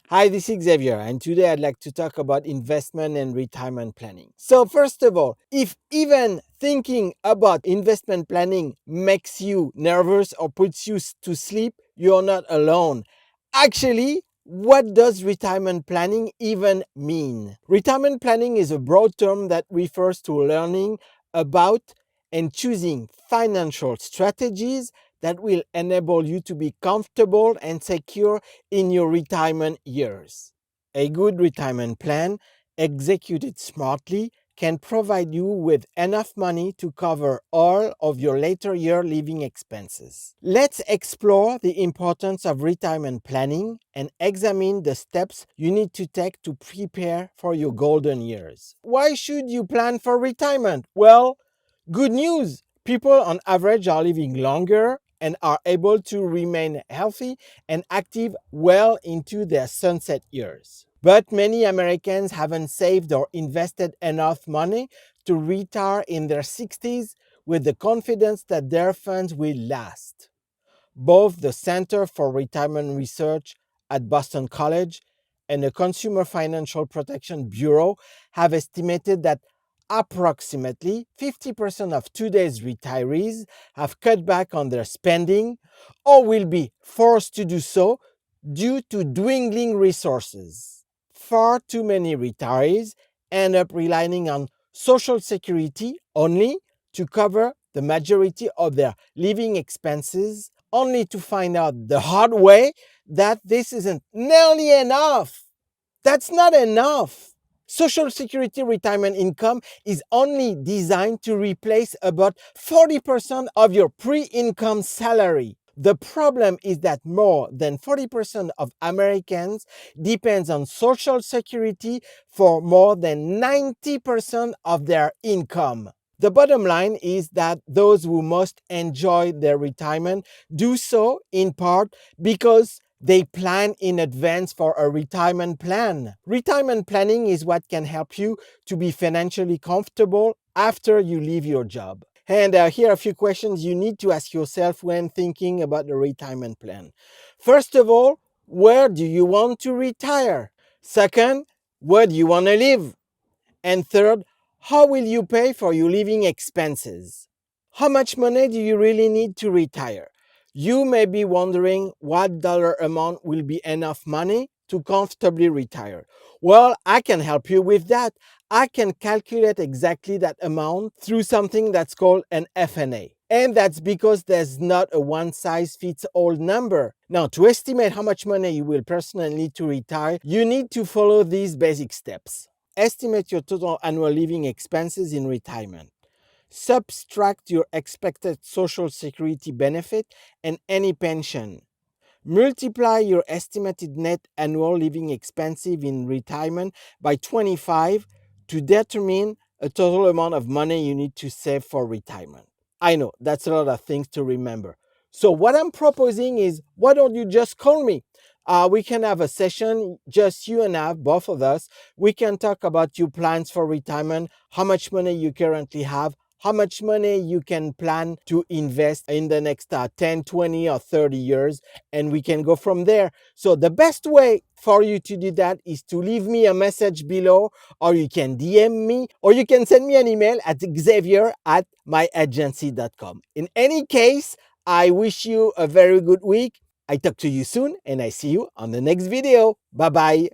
Hi, this is Xavier, and today I'd like to talk about investment and retirement planning. So, first of all, if even thinking about investment planning makes you nervous or puts you to sleep, you're not alone. Actually, what does retirement planning even mean? Retirement planning is a broad term that refers to learning about and choosing financial strategies that will enable you to be comfortable and secure in your retirement years. A good retirement plan, executed smartly, can provide you with enough money to cover all of your later year living expenses. Let's explore the importance of retirement planning and examine the steps you need to take to prepare for your golden years. Why should you plan for retirement? Well, good news! People on average are living longer and are able to remain healthy and active well into their sunset years. But many Americans haven't saved or invested enough money to retire in their 60s with the confidence that their funds will last. Both the Center for Retirement Research at Boston College and the Consumer Financial Protection Bureau have estimated that approximately 50% of today's retirees have cut back on their spending or will be forced to do so due to dwindling resources. Far too many retirees end up relying on Social Security only to cover the majority of their living expenses, only to find out the hard way that this isn't nearly enough. That's not enough. Social Security retirement income is only designed to replace about 40% of your pre-income salary. The problem is that more than 40% of Americans depends on Social Security for more than 90% of their income. The bottom line is that those who most enjoy their retirement do so in part because they plan in advance for a retirement plan. Retirement planning is what can help you to be financially comfortable after you leave your job. And here are a few questions you need to ask yourself when thinking about the retirement plan. First of all, where do you want to retire? Second, where do you want to live? And third, how will you pay for your living expenses? How much money do you really need to retire? You may be wondering what dollar amount will be enough money to comfortably retire. Well, I can help you with that. I can calculate exactly that amount through something that's called an FNA. And that's because there's not a one size fits all number. Now, to estimate how much money you will personally need to retire, you need to follow these basic steps. Estimate your total annual living expenses in retirement. Subtract your expected Social Security benefit and any pension. Multiply your estimated net annual living expenses in retirement by 25 to determine a total amount of money you need to save for retirement. I know that's a lot of things to remember. So, what I'm proposing is why don't you just call me? We can have a session, just you and I, both of us. We can talk about your plans for retirement, how much money you currently have, how much money you can plan to invest in the next 10, 20, or 30 years, and we can go from there. So the best way for you to do that is to leave me a message below, or you can DM me, or you can send me an email at xavier@myagency.com. In any case, I wish you a very good week. I talk to you soon, and I see you on the next video. Bye-bye.